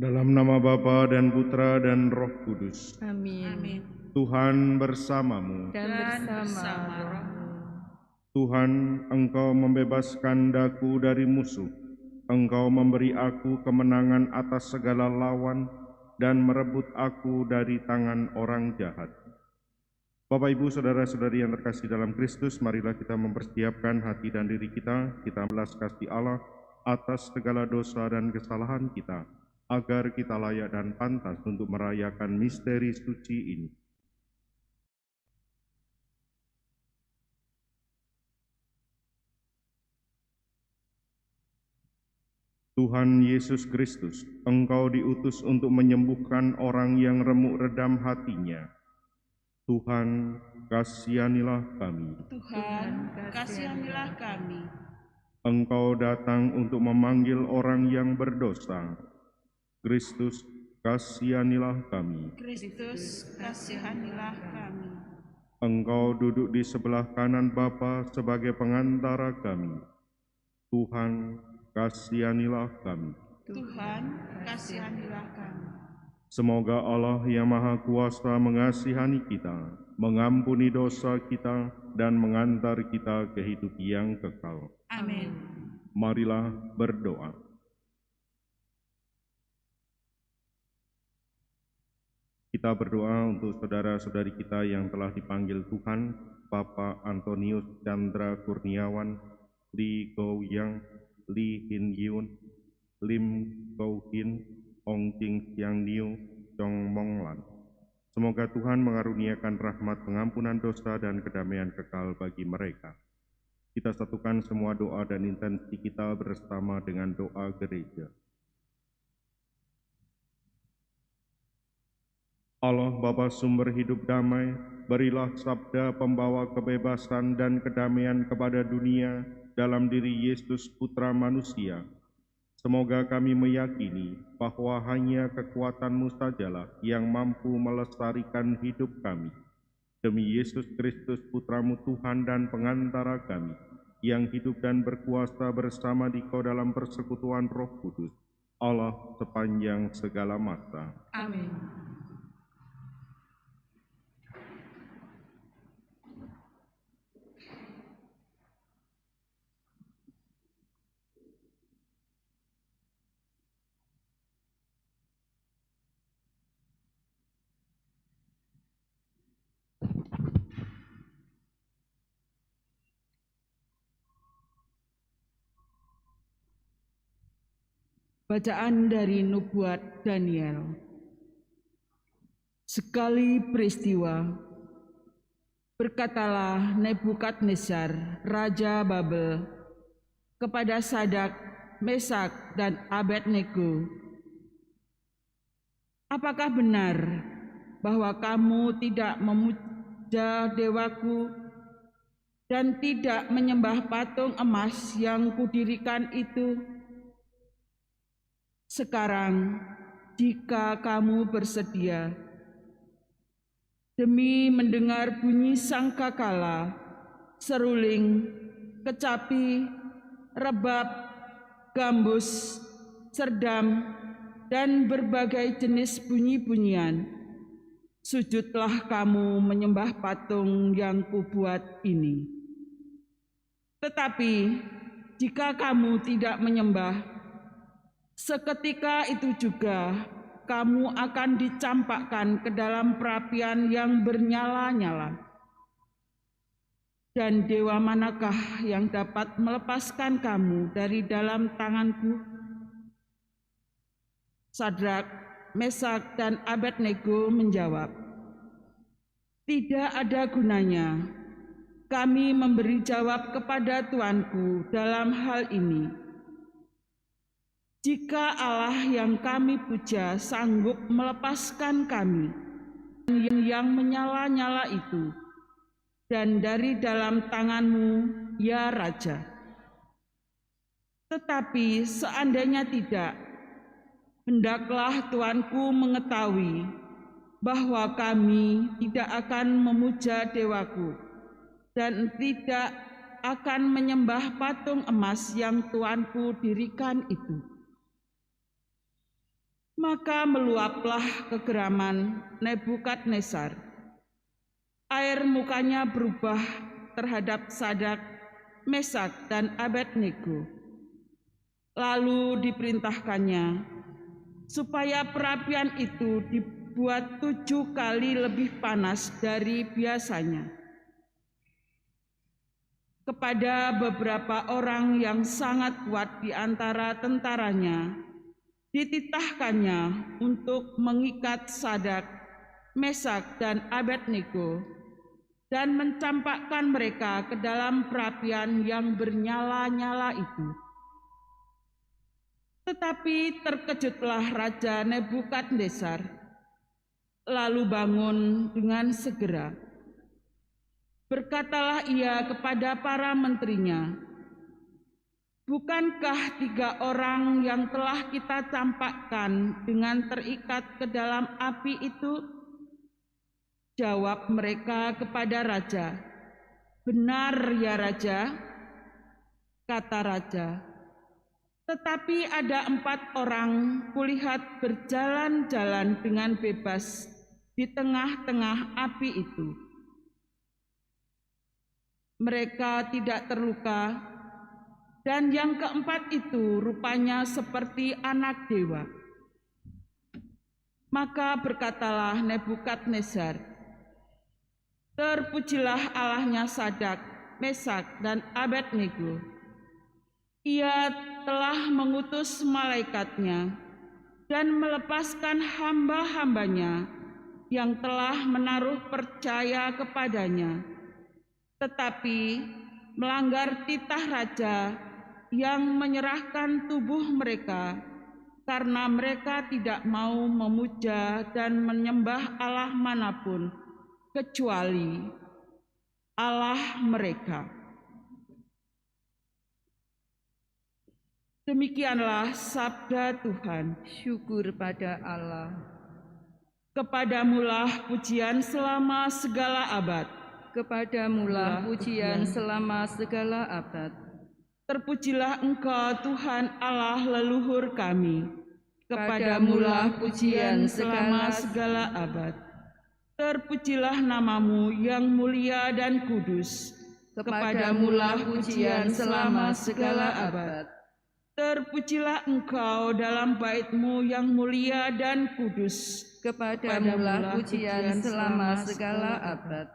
Dalam nama Bapa dan Putra dan Roh Kudus. Amin. Amin. Tuhan bersamamu. Dan bersama rohmu. Tuhan, Engkau membebaskan daku dari musuh. Engkau memberi aku kemenangan atas segala lawan dan merebut aku dari tangan orang jahat. Bapak, Ibu, Saudara-saudari yang terkasih dalam Kristus, marilah kita mempersiapkan hati dan diri kita belas kasih Allah atas segala dosa dan kesalahan kita, agar kita layak dan pantas untuk merayakan misteri suci ini. Tuhan Yesus Kristus, Engkau diutus untuk menyembuhkan orang yang remuk redam hatinya. Tuhan, kasihanilah kami. Tuhan, kasihanilah kami. Engkau datang untuk memanggil orang yang berdosa. Kristus, kasihanilah kami. Kristus, kasihanilah kami. Engkau duduk di sebelah kanan Bapa sebagai pengantara kami. Tuhan, kasihanilah kami. Tuhan, kasihanilah kami. Semoga Allah yang Maha Kuasa mengasihani kita, mengampuni dosa kita, dan mengantar kita ke hidup yang kekal. Amin. Marilah berdoa. Kita berdoa untuk saudara-saudari kita yang telah dipanggil Tuhan, Bapak Antonius Chandra Kurniawan, Li Go Yang, Li Hin Yun, Lim Go Hin, Ong Ting Siang Niu, Chong Mong Lan. Semoga Tuhan mengaruniakan rahmat pengampunan dosa dan kedamaian kekal bagi mereka. Kita satukan semua doa dan intensi kita bersama dengan doa gereja. Allah Bapa sumber hidup damai, berilah sabda pembawa kebebasan dan kedamaian kepada dunia dalam diri Yesus Putra Manusia. Semoga kami meyakini bahwa hanya kekuatan-Mu sajalah yang mampu melestarikan hidup kami. Demi Yesus Kristus Putra-Mu Tuhan dan pengantara kami, yang hidup dan berkuasa bersama Dikau dalam persekutuan Roh Kudus, Allah sepanjang segala masa. Amin. Bacaan dari Nubuat Daniel. Sekali peristiwa, berkatalah Nebukadnezar, Raja Babel, kepada Sadak, Mesak, dan Abednego, apakah benar bahwa kamu tidak memuja dewaku dan tidak menyembah patung emas yang kudirikan itu? Sekarang, jika kamu bersedia, demi mendengar bunyi sangkakala, seruling, kecapi, rebab, gambus, serdam, dan berbagai jenis bunyi-bunyian, sujudlah kamu menyembah patung yang kubuat ini. Tetapi, jika kamu tidak menyembah, seketika itu juga kamu akan dicampakkan ke dalam perapian yang bernyala-nyala. Dan dewa manakah yang dapat melepaskan kamu dari dalam tanganku? Sadrak, Mesak, dan Abednego menjawab, tidak ada gunanya kami memberi jawab kepada Tuanku dalam hal ini. Jika Allah yang kami puja sanggup melepaskan kami yang menyala-nyala itu, dan dari dalam tangan-Mu, ya Raja. Tetapi seandainya tidak, hendaklah Tuanku mengetahui bahwa kami tidak akan memuja dewaku dan tidak akan menyembah patung emas yang Tuanku dirikan itu. Maka meluaplah kegeraman Nebukadnezar. Air mukanya berubah terhadap Sadak, Mesak, dan Abednego. Lalu diperintahkannya supaya perapian itu dibuat 7 kali lebih panas dari biasanya. Kepada beberapa orang yang sangat kuat di antara tentaranya, dititahkannya untuk mengikat Sadak, Mesak, dan Abednego dan mencampakkan mereka ke dalam perapian yang bernyala-nyala itu. Tetapi terkejutlah Raja Nebukadnezar, lalu bangun dengan segera. Berkatalah ia kepada para menterinya, "Bukankah 3 orang yang telah kita campakkan dengan terikat ke dalam api itu?" Jawab mereka kepada raja, "Benar ya Raja," kata raja. "Tetapi ada 4 orang kulihat berjalan-jalan dengan bebas di tengah-tengah api itu. Mereka tidak terluka, dan yang keempat itu rupanya seperti anak dewa." Maka berkatalah Nebukadnezar, "Terpujilah Allahnya Sadak, Mesak, dan Abednego. Ia telah mengutus malaikatnya dan melepaskan hamba-hambanya yang telah menaruh percaya kepadanya, tetapi melanggar titah raja yang menyerahkan tubuh mereka karena mereka tidak mau memuja dan menyembah Allah manapun kecuali Allah mereka." Demikianlah sabda Tuhan. Syukur pada Allah. Kepadamulah pujian selama segala abad. Kepadamulah pujian selama segala abad. Terpujilah Engkau Tuhan Allah leluhur kami. Kepadamulah pujian selama segala abad. Terpujilah namamu yang mulia dan kudus. Kepadamulah pujian selama segala abad. Terpujilah Engkau dalam bait-Mu yang mulia dan kudus. Kepadamulah pujian selama segala abad.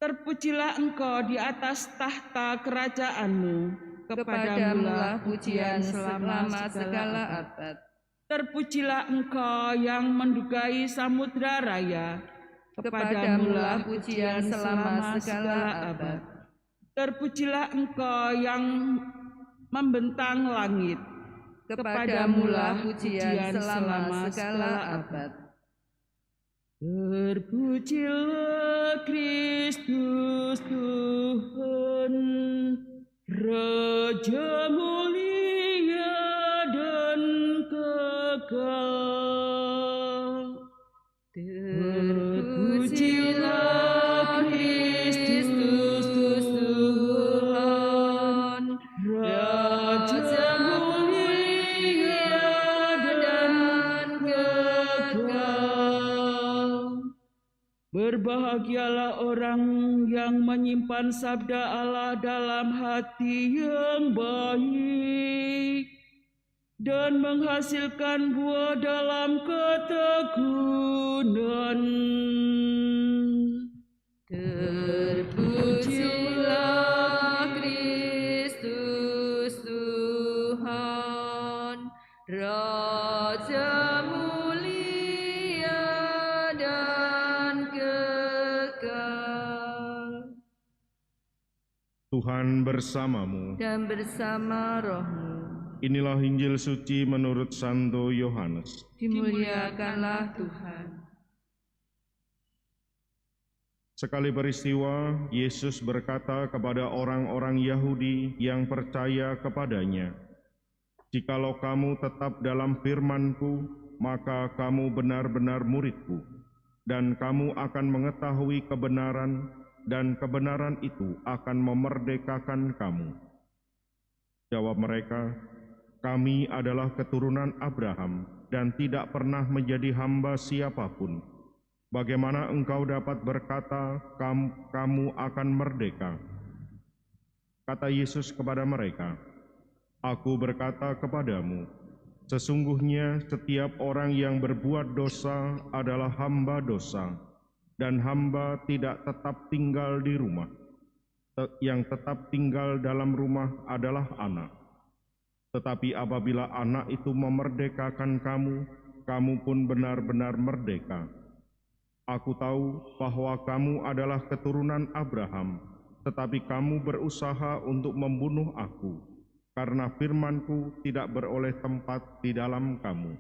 Terpujilah Engkau di atas tahta kerajaan-Mu. Kepadamulah pujian selama segala abad. Terpujilah Engkau yang mendugai samudra raya. Kepadamulah pujian selama segala abad. Terpujilah Engkau yang membentang langit. Kepadamulah pujian selama segala abad. Terpujilah Kristus Tuhan, Raja mulia dan kekal. Terpujilah Kristus Tuhan, Raja mulia dan kekal. Berbahagialah orang yang menyimpan sabda Allah dalam hati yang baik dan menghasilkan buah dalam ketekunan. Terpujilah Kristus Tuhan, Raja mulia dan kekal. Tuhan bersamamu. Dan bersama rohmu. Inilah Injil suci menurut Santo Yohanes. Dimuliakanlah Tuhan. Sekali peristiwa, Yesus berkata kepada orang-orang Yahudi yang percaya kepadanya, "Jikalau kamu tetap dalam firman-Ku, maka kamu benar-benar murid-Ku, dan kamu akan mengetahui kebenaran, dan kebenaran itu akan memerdekakan kamu." Jawab mereka, "Kami adalah keturunan Abraham dan tidak pernah menjadi hamba siapapun, bagaimana engkau dapat berkata, kamu akan merdeka? Kata Yesus kepada mereka, Aku berkata kepadamu, sesungguhnya setiap orang yang berbuat dosa adalah hamba dosa, dan hamba tidak tetap tinggal di rumah. Yang tetap tinggal dalam rumah adalah anak. Tetapi apabila anak itu memerdekakan kamu, kamu pun benar-benar merdeka. Aku tahu bahwa kamu adalah keturunan Abraham, tetapi kamu berusaha untuk membunuh aku, karena firman-Ku tidak beroleh tempat di dalam kamu.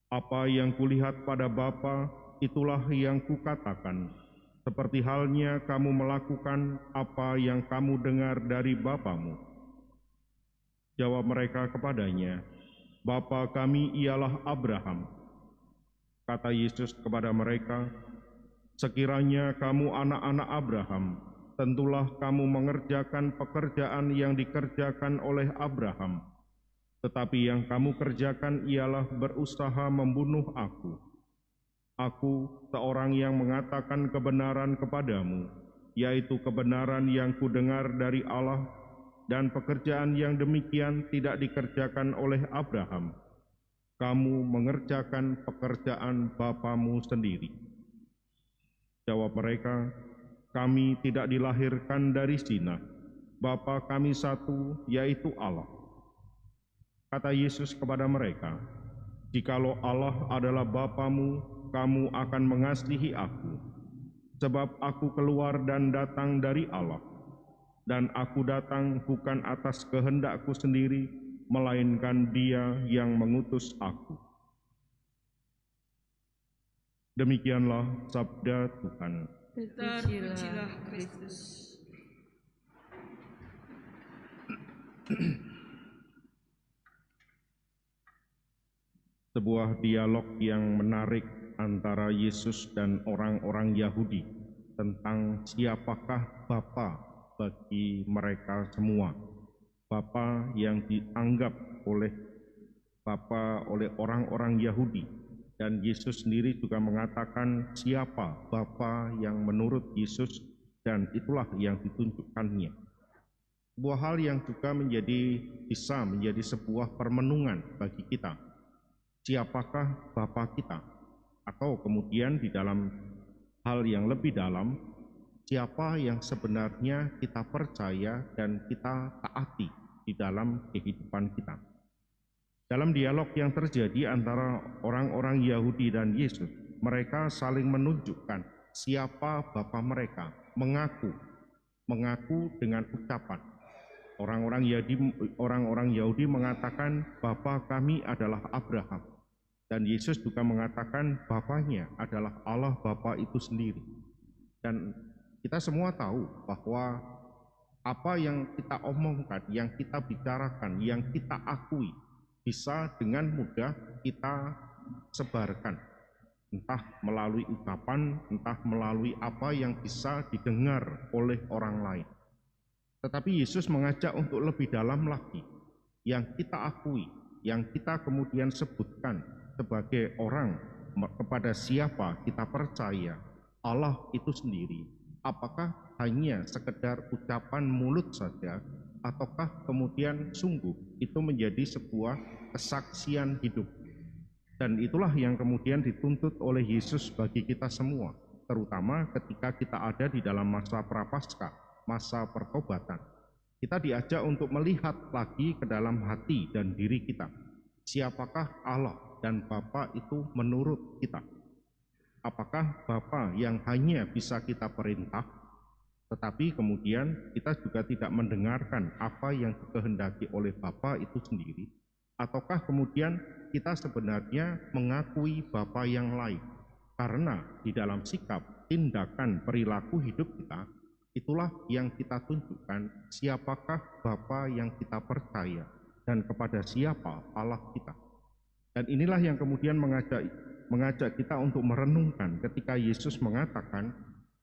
Apa yang kulihat pada Bapa, itulah yang kukatakan, seperti halnya kamu melakukan apa yang kamu dengar dari bapamu. Jawab mereka kepadanya, Bapa kami ialah Abraham. Kata Yesus kepada mereka, sekiranya kamu anak-anak Abraham, tentulah kamu mengerjakan pekerjaan yang dikerjakan oleh Abraham. Tetapi yang kamu kerjakan ialah berusaha membunuh aku. Aku seorang yang mengatakan kebenaran kepadamu, yaitu kebenaran yang kudengar dari Allah, dan pekerjaan yang demikian tidak dikerjakan oleh Abraham. Kamu mengerjakan pekerjaan bapamu sendiri. Jawab mereka, kami tidak dilahirkan dari zina. Bapa kami satu, yaitu Allah. Kata Yesus kepada mereka, jikalau Allah adalah Bapamu, kamu akan mengasihi aku, sebab aku keluar dan datang dari Allah. Dan aku datang bukan atas kehendakku sendiri, melainkan Dia yang mengutus aku. Demikianlah sabda Tuhan. Terpujilah Kristus. Sebuah dialog yang menarik antara Yesus dan orang-orang Yahudi tentang siapakah Bapa bagi mereka semua. Bapa yang dianggap oleh orang-orang Yahudi, dan Yesus sendiri juga mengatakan siapa Bapa yang menurut Yesus, dan itulah yang ditunjukkannya. Sebuah hal yang juga bisa menjadi sebuah permenungan bagi kita. Siapakah Bapa kita? Atau kemudian di dalam hal yang lebih dalam, siapa yang sebenarnya kita percaya dan kita taati di dalam kehidupan kita. Dalam dialog yang terjadi antara orang-orang Yahudi dan Yesus, mereka saling menunjukkan siapa Bapa mereka, mengaku dengan ucapan. Orang-orang Yahudi mengatakan, Bapa kami adalah Abraham. Dan Yesus juga mengatakan Bapanya adalah Allah Bapa itu sendiri. Dan kita semua tahu bahwa apa yang kita omongkan, yang kita bicarakan, yang kita akui, bisa dengan mudah kita sebarkan. Entah melalui ucapan, entah melalui apa yang bisa didengar oleh orang lain. Tetapi Yesus mengajak untuk lebih dalam lagi, yang kita akui, yang kita kemudian sebutkan sebagai orang kepada siapa kita percaya, Allah itu sendiri. Apakah hanya sekedar ucapan mulut saja, ataukah kemudian sungguh itu menjadi sebuah kesaksian hidup? Dan itulah yang kemudian dituntut oleh Yesus bagi kita semua, terutama ketika kita ada di dalam masa prapaskah, masa pertobatan. Kita diajak untuk melihat lagi ke dalam hati dan diri kita. Siapakah Allah dan Bapa itu menurut kita? Apakah Bapa yang hanya bisa kita perintah, tetapi kemudian kita juga tidak mendengarkan apa yang dikehendaki oleh Bapa itu sendiri? Ataukah kemudian kita sebenarnya mengakui Bapa yang lain? Karena di dalam sikap, tindakan, perilaku hidup kita, itulah yang kita tunjukkan siapakah Bapa yang kita percaya dan kepada siapa Allah kita. Dan inilah yang kemudian mengajak kita untuk merenungkan ketika Yesus mengatakan,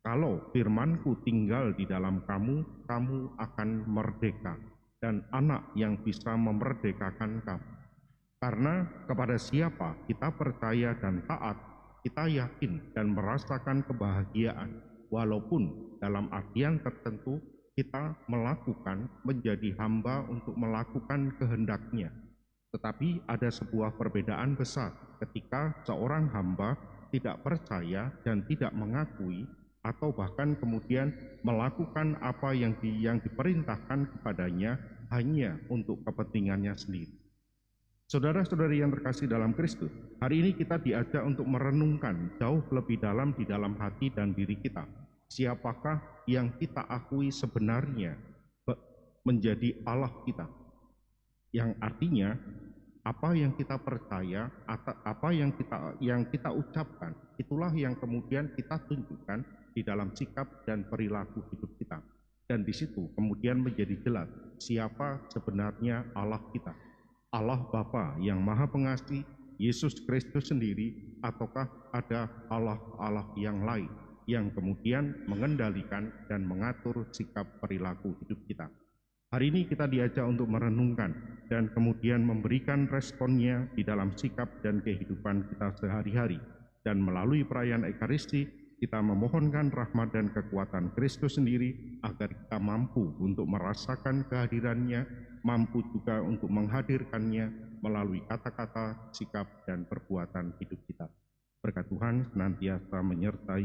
kalau firman-Ku tinggal di dalam kamu, kamu akan merdeka, dan anak yang bisa memerdekakan kamu. Karena kepada siapa kita percaya dan taat, kita yakin dan merasakan kebahagiaan, walaupun dalam artian tertentu kita menjadi hamba untuk melakukan kehendak-Nya. Tetapi ada sebuah perbedaan besar ketika seorang hamba tidak percaya dan tidak mengakui, atau bahkan kemudian melakukan apa yang diperintahkan kepadanya hanya untuk kepentingannya sendiri. Saudara-saudari yang terkasih dalam Kristus, hari ini kita diajak untuk merenungkan jauh lebih dalam di dalam hati dan diri kita. Siapakah yang kita akui sebenarnya menjadi Allah kita? Yang artinya, apa yang kita percaya, apa yang kita ucapkan, itulah yang kemudian kita tunjukkan di dalam sikap dan perilaku hidup kita. Dan di situ kemudian menjadi jelas siapa sebenarnya Allah kita. Allah Bapa yang Maha Pengasih, Yesus Kristus sendiri, ataukah ada Allah yang lain yang kemudian mengendalikan dan mengatur sikap perilaku hidup kita. Hari ini kita diajak untuk merenungkan dan kemudian memberikan responnya di dalam sikap dan kehidupan kita sehari-hari. Dan melalui perayaan Ekaristi, kita memohonkan rahmat dan kekuatan Kristus sendiri agar kita mampu untuk merasakan kehadirannya, mampu juga untuk menghadirkannya melalui kata-kata, sikap, dan perbuatan hidup kita. Berkat Tuhan senantiasa menyertai